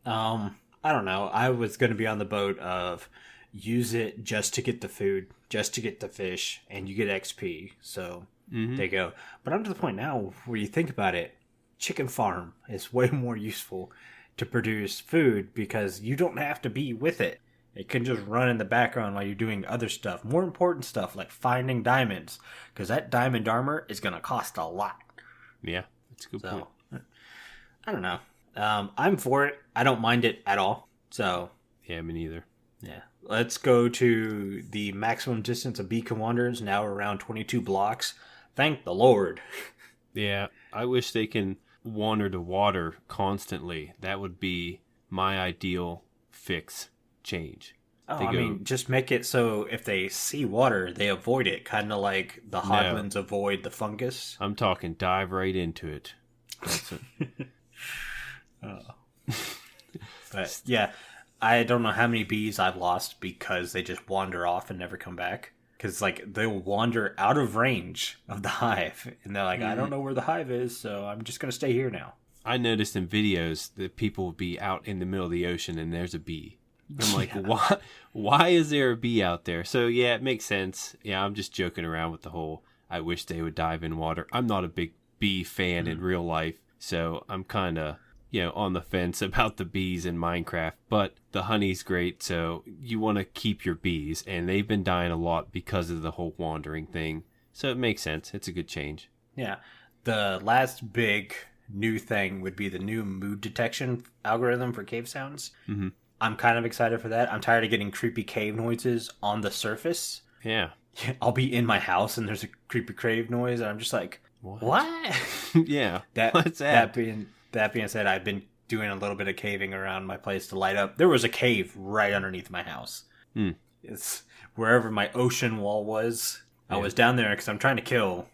I don't know. I was going to be on the boat of use it just to get the food, just to get the fish, and you get XP. So there you go. But I'm to the point now where you think about it, chicken farm is way more useful to produce food because you don't have to be with it. It can just run in the background while you're doing other stuff. More important stuff like finding diamonds, because that diamond armor is going to cost a lot. Yeah, that's a good point. I don't know. I'm for it. I don't mind it at all. So yeah, me neither. Yeah. Let's go to the maximum distance of beacon wanderers, now around 22 blocks. Thank the Lord. Yeah, I wish they can wander to water constantly. That would be my ideal fix change. Oh, just make it so if they see water, they avoid it, kind of like the Hoglins avoid the fungus. I'm talking dive right into it. That's it. But yeah, I don't know how many bees I've lost because they just wander off and never come back. Because, like, they'll wander out of range of the hive. And they're like, I don't know where the hive is, so I'm just going to stay here now. I noticed in videos that people would be out in the middle of the ocean and there's a bee. I'm like, why is there a bee out there? So, yeah, it makes sense. Yeah, I'm just joking around with the whole, I wish they would dive in water. I'm not a big bee fan in real life, so I'm kind of, on the fence about the bees in Minecraft. But the honey's great, so you want to keep your bees, and they've been dying a lot because of the whole wandering thing. So it makes sense. It's a good change. Yeah. The last big new thing would be the new mood detection algorithm for cave sounds. Mm-hmm. I'm kind of excited for that. I'm tired of getting creepy cave noises on the surface. Yeah. I'll be in my house and there's a creepy cave noise, and I'm just like, what? Yeah. What's that? That being said, I've been doing a little bit of caving around my place to light up. There was a cave right underneath my house. It's wherever my ocean wall was. I was down there because I'm trying to kill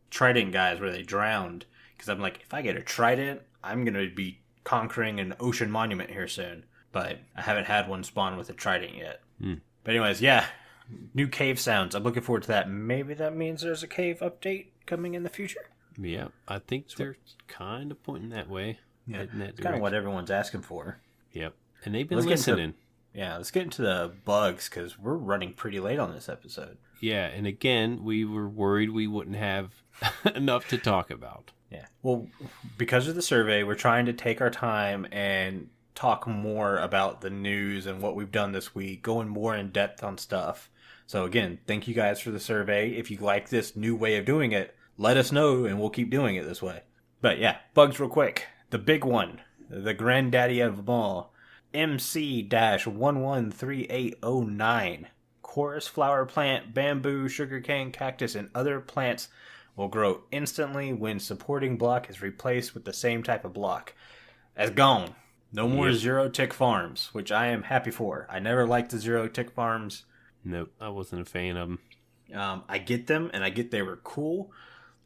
trident guys where they drowned. Because I'm like, if I get a trident, I'm going to be conquering an ocean monument here soon. But I haven't had one spawn with a trident yet. But anyways, yeah. New cave sounds. I'm looking forward to that. Maybe that means there's a cave update coming in the future. Yeah, I think they're kind of pointing that way. Yeah, it's kind of what everyone's asking for. Yep, and they've been listening. Let's get into the bugs because we're running pretty late on this episode. Yeah, and again, we were worried we wouldn't have enough to talk about. Yeah, well, because of the survey, we're trying to take our time and talk more about the news and what we've done this week, going more in depth on stuff. So again, thank you guys for the survey. If you like this new way of doing it, let us know and we'll keep doing it this way. But yeah, bugs real quick. The big one, the granddaddy of them all, MC-113809. Chorus flower plant, bamboo, sugarcane, cactus, and other plants will grow instantly when supporting block is replaced with the same type of block. That's gone. No more zero tick farms, which I am happy for. I never liked the zero tick farms. Nope, I wasn't a fan of them. I get them, and I get they were cool.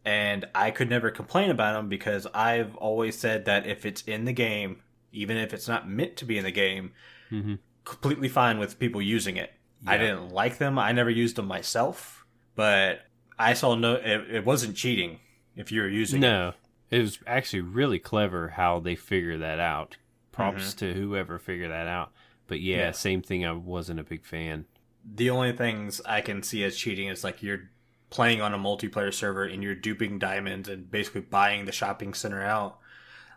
And I could never complain about them because I've always said that if it's in the game, even if it's not meant to be in the game, completely fine with people using it. Yeah. I didn't like them. I never used them myself, but I saw it wasn't cheating if you were using it. No, it was actually really clever how they figure that out. Props to whoever figured that out. But yeah, same thing. I wasn't a big fan. The only things I can see as cheating is like you're playing on a multiplayer server and you're duping diamonds and basically buying the shopping center out.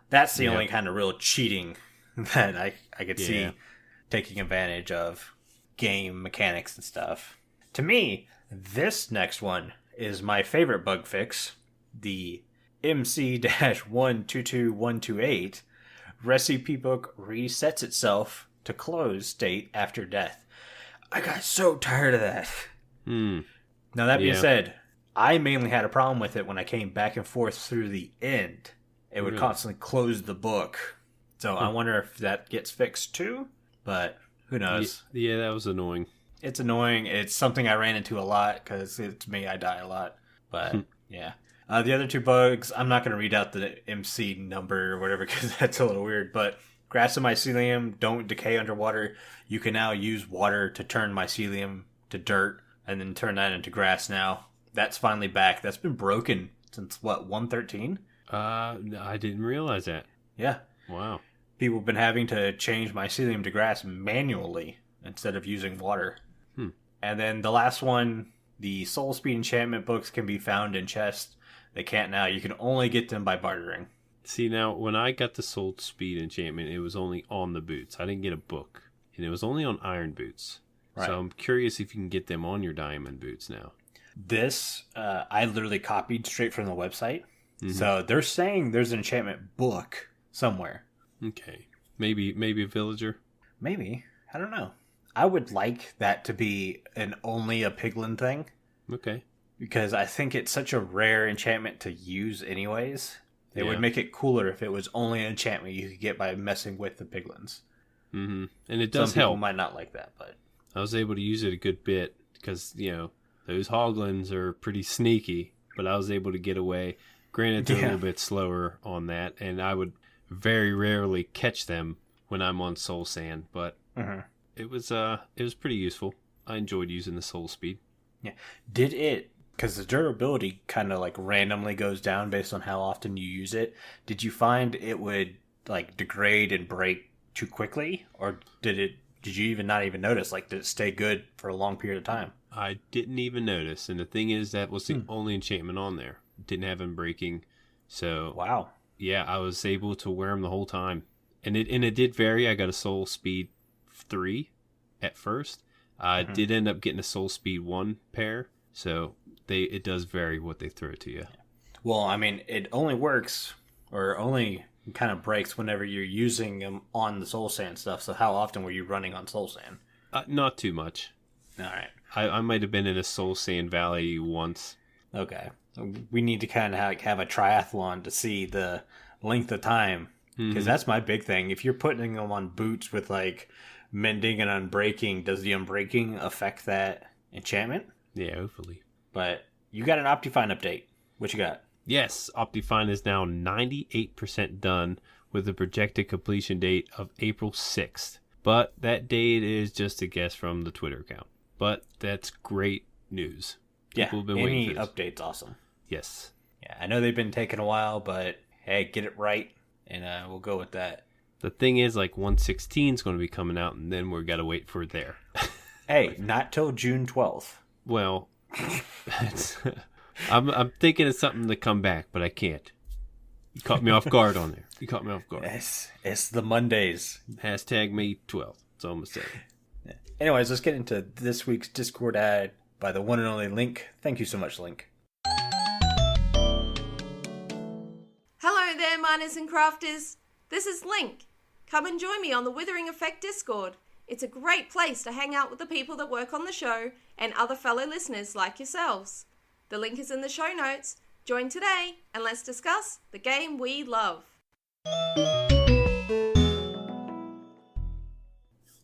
That's the only kind of real cheating that I could see taking advantage of game mechanics and stuff. To me, this next one is my favorite bug fix. The MC-122128 recipe book resets itself to closed state after death. I got so tired of that. Now, that being said, I mainly had a problem with it when I came back and forth through the end. It would constantly close the book. So I wonder if that gets fixed too, but who knows? Yeah, that was annoying. It's annoying. It's something I ran into a lot because it's me. I die a lot. But yeah. The other two bugs, I'm not going to read out the MC number or whatever because that's a little weird, but grass and mycelium don't decay underwater. You can now use water to turn mycelium to dirt and then turn that into grass now. That's finally back. That's been broken since, 113? I didn't realize that. Yeah. Wow. People have been having to change mycelium to grass manually instead of using water. And then the last one, the Soul Speed enchantment books can be found in chests. They can't now. You can only get them by bartering. See, now, when I got the Soul Speed enchantment, it was only on the boots. I didn't get a book. And it was only on iron boots. Right. So I'm curious if you can get them on your diamond boots now. This, I literally copied straight from the website. So they're saying there's an enchantment book somewhere. Okay. Maybe a villager? Maybe. I don't know. I would like that to be only a piglin thing. Okay. Because I think it's such a rare enchantment to use anyways. It would make it cooler if it was only an enchantment you could get by messing with the piglins. And it does Some help. people might not like that, but I was able to use it a good bit because, those hoglins are pretty sneaky, but I was able to get away. Granted, they're a little bit slower on that, and I would very rarely catch them when I'm on soul sand, but it was pretty useful. I enjoyed using the soul speed. Yeah. Did it, because the durability kind of like randomly goes down based on how often you use it. Did you find it would like degrade and break too quickly, or did you even not even notice? Like, did it stay good for a long period of time? I didn't even notice, and the thing is, that was the only enchantment on there. Didn't have him breaking, so wow. Yeah, I was able to wear him the whole time, and it did vary. I got a soul speed 3 at first. I did end up getting a soul speed 1 pair, so it does vary what they throw to you. Well, I mean, it only works or only kind of breaks whenever you're using them on the soul sand stuff. So how often were you running on soul sand? Not too much. All right. I might have been in a soul sand valley once. Okay. We need to kind of have a triathlon to see the length of time, because that's my big thing. If you're putting them on boots with like mending and unbreaking, does the unbreaking affect that enchantment? Yeah, hopefully. But you got an Optifine update. What you got? Yes, Optifine is now 98% done with a projected completion date of April 6th. But that date is just a guess from the Twitter account. But that's great news. People have been waiting for this. Update's awesome. Yes. Yeah, I know they've been taking a while, but hey, get it right, and we'll go with that. The thing is, like, 1.16 is going to be coming out, and then we've got to wait for it there. Hey, not till June 12th. Well, I'm thinking of something to come back, but I can't. You caught me off guard on there. You caught me off guard. It's the Mondays. Hashtag May 12th. That's all I'm going to say. Yeah. Anyways, let's get into this week's Discord ad by the one and only Link. Thank you so much, Link. Hello there, miners and crafters. This is Link. Come and join me on the Withering Effect Discord. It's a great place to hang out with the people that work on the show and other fellow listeners like yourselves. The link is in the show notes. Join today and let's discuss the game we love.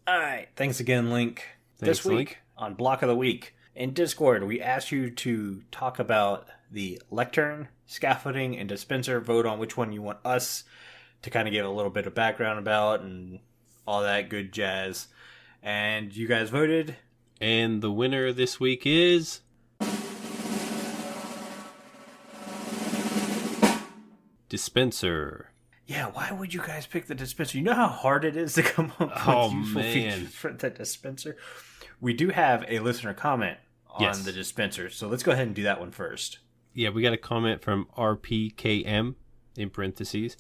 Alright, thanks again, Link. This week, Link. On Block of the Week, in Discord, we asked you to talk about the lectern, scaffolding, and dispenser. Vote on which one you want us to kind of give a little bit of background about and all that good jazz. And you guys voted. And the winner this week is... Dispenser. Yeah, why would you guys pick the dispenser? You know how hard it is to come up with useful features for the dispenser? We do have a listener comment on the dispenser, so let's go ahead and do that one first. Yeah, we got a comment from RPKM, in parentheses.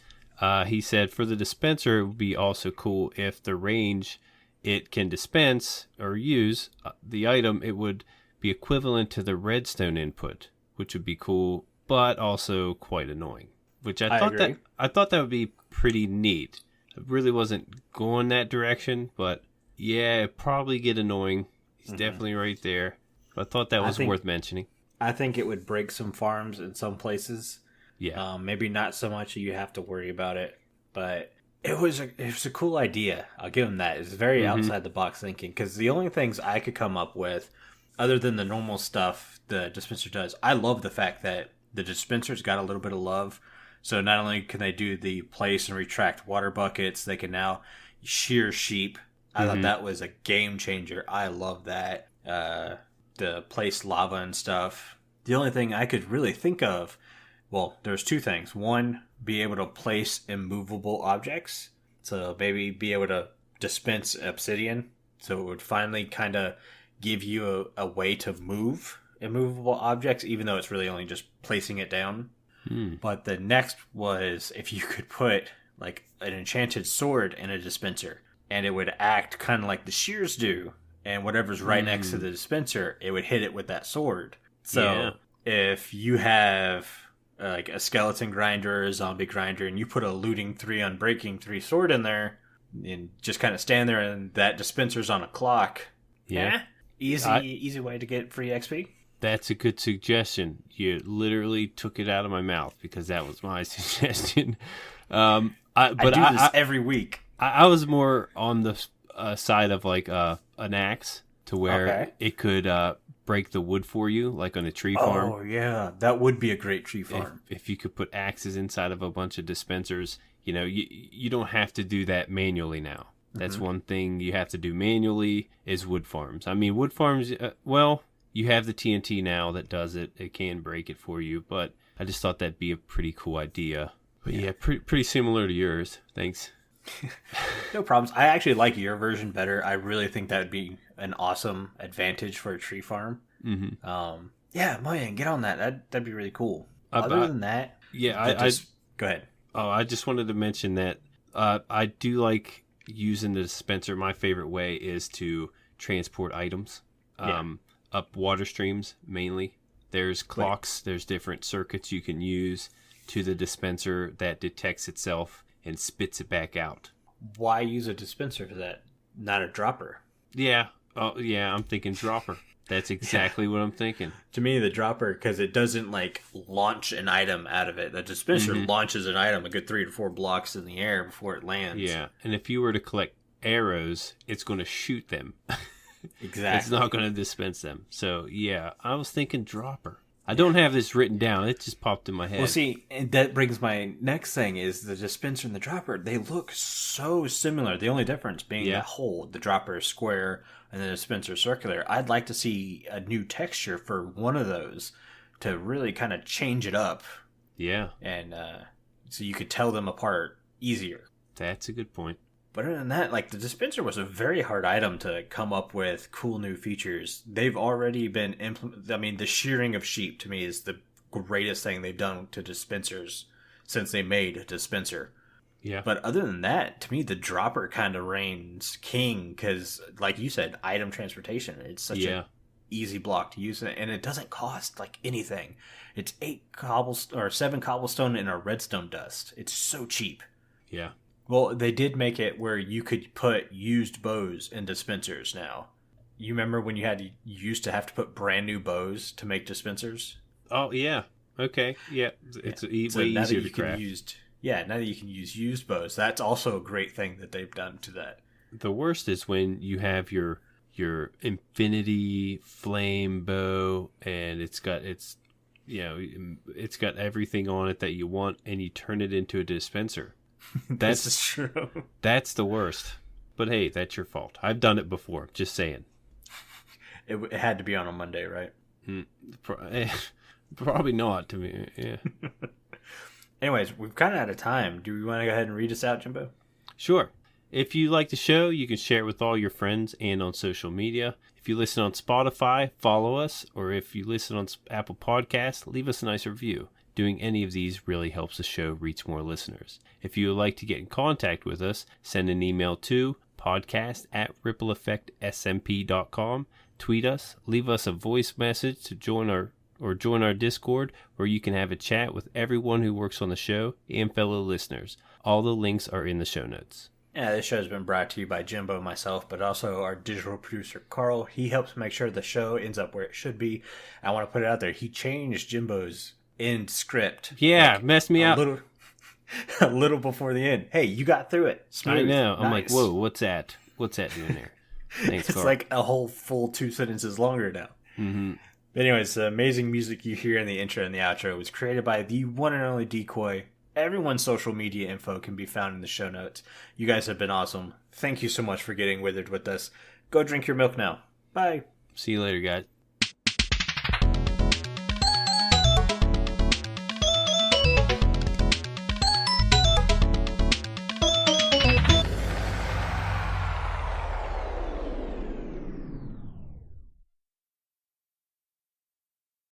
He said, for the dispenser, it would be also cool if the range it can dispense or use the item, it would be equivalent to the redstone input, which would be cool, but also quite annoying. Which I thought that would be pretty neat. I really wasn't going that direction, but yeah, it'd probably get annoying. He's definitely right there. But I thought that was worth mentioning. I think it would break some farms in some places. Yeah. Maybe not so much you have to worry about it, but it was a cool idea. I'll give him that. It's very outside the box thinking, because the only things I could come up with, other than the normal stuff the dispenser does, I love the fact that the dispenser's got a little bit of love. So not only can they do the place and retract water buckets, they can now shear sheep. I thought that was a game changer. I love that. The place lava and stuff. The only thing I could really think of, well, there's two things. One, be able to place immovable objects. So maybe be able to dispense obsidian. So it would finally kind of give you a way to move immovable objects, even though it's really only just placing it down. But the next was if you could put like an enchanted sword in a dispenser, and it would act kind of like the shears do, and whatever's right next to the dispenser, it would hit it with that sword. So if you have like a skeleton grinder or a zombie grinder, and you put a looting 3 unbreaking 3 sword in there, and just kind of stand there, and that dispenser's on a clock. Easy way to get free XP. That's a good suggestion. You literally took it out of my mouth, because that was my suggestion. I do this every week. I was more on the side of like an axe, to where it could break the wood for you, like on a tree farm. Oh yeah, that would be a great tree farm. If you could put axes inside of a bunch of dispensers, you don't have to do that manually now. That's one thing you have to do manually is wood farms. I mean, wood farms, you have the TNT now that does it. It can break it for you, but I just thought that'd be a pretty cool idea. But yeah, pretty similar to yours. Thanks. No problems. I actually like your version better. I really think that would be an awesome advantage for a tree farm. Mm-hmm. Yeah, man, get on that. That'd be really cool. Other than that, go ahead. Oh, I just wanted to mention that I do like using the dispenser. My favorite way is to transport items up water streams mainly. There's clocks, there's different circuits you can use to the dispenser that detects itself and spits it back out. Why use a dispenser for that? Not a dropper. Yeah. Oh, yeah, I'm thinking dropper. That's exactly what I'm thinking. To me, the dropper, because it doesn't launch an item out of it. The dispenser launches an item a good 3 to 4 blocks in the air before it lands. Yeah, and if you were to collect arrows, it's going to shoot them. Exactly. It's not going to dispense them. So, yeah, I was thinking dropper. I don't have this written down. It just popped in my head. Well, see, that brings my next thing is the dispenser and the dropper. They look so similar. The only difference being the hole. The dropper is square and the dispenser circular. I'd like to see a new texture for one of those to really kind of change it up. Yeah. And so you could tell them apart easier. That's a good point. But other than that, the dispenser was a very hard item to come up with cool new features. They've already been implemented. I mean, the shearing of sheep to me is the greatest thing they've done to dispensers since they made a dispenser. Yeah. But other than that, to me, the dropper kind of reigns king because, like you said, item transportation. It's such a easy block to use, and it doesn't cost anything. It's 7 cobblestone and a redstone dust. It's so cheap. Yeah. Well, they did make it where you could put used bows in dispensers now. You remember when you used to have to put brand new bows to make dispensers? Oh, yeah. Okay. Yeah. It's way easier to craft. Now that you can use used bows, that's also a great thing that they've done to that. The worst is when you have your infinity flame bow and it's got everything on it that you want, and you turn it into a dispenser. That's true. That's the worst. But hey, that's your fault. I've done it before. Just saying. It had to be on a Monday, right? Probably not to me. Yeah. Anyways, we've kind of out of time. Do we want to go ahead and read us out, Jimbo? Sure. If you like the show, you can share it with all your friends and on social media. If you listen on Spotify, follow us. Or if you listen on Apple Podcasts, leave us a nice review. Doing any of these really helps the show reach more listeners. If you would like to get in contact with us, send an email to podcast@rippleeffectsmp.com. Tweet us, leave us a voice message to join our Discord, where you can have a chat with everyone who works on the show and fellow listeners. All the links are in the show notes. Yeah, this show has been brought to you by Jimbo and myself, but also our digital producer, Carl. He helps make sure the show ends up where it should be. I want to put it out there. He changed Jimbo's end script. Yeah, messed me up. A little before the end. Hey, you got through it. Smooth. I know. Nice. I'm like, whoa, what's that? What's that doing there? Thanks, It's Carl. like a whole full 2 sentences longer now. Mm-hmm. Anyways, the amazing music you hear in the intro and the outro was created by the one and only Decoy. Everyone's social media info can be found in the show notes. You guys have been awesome. Thank you so much for getting withered with us. Go drink your milk now. Bye. See you later, guys.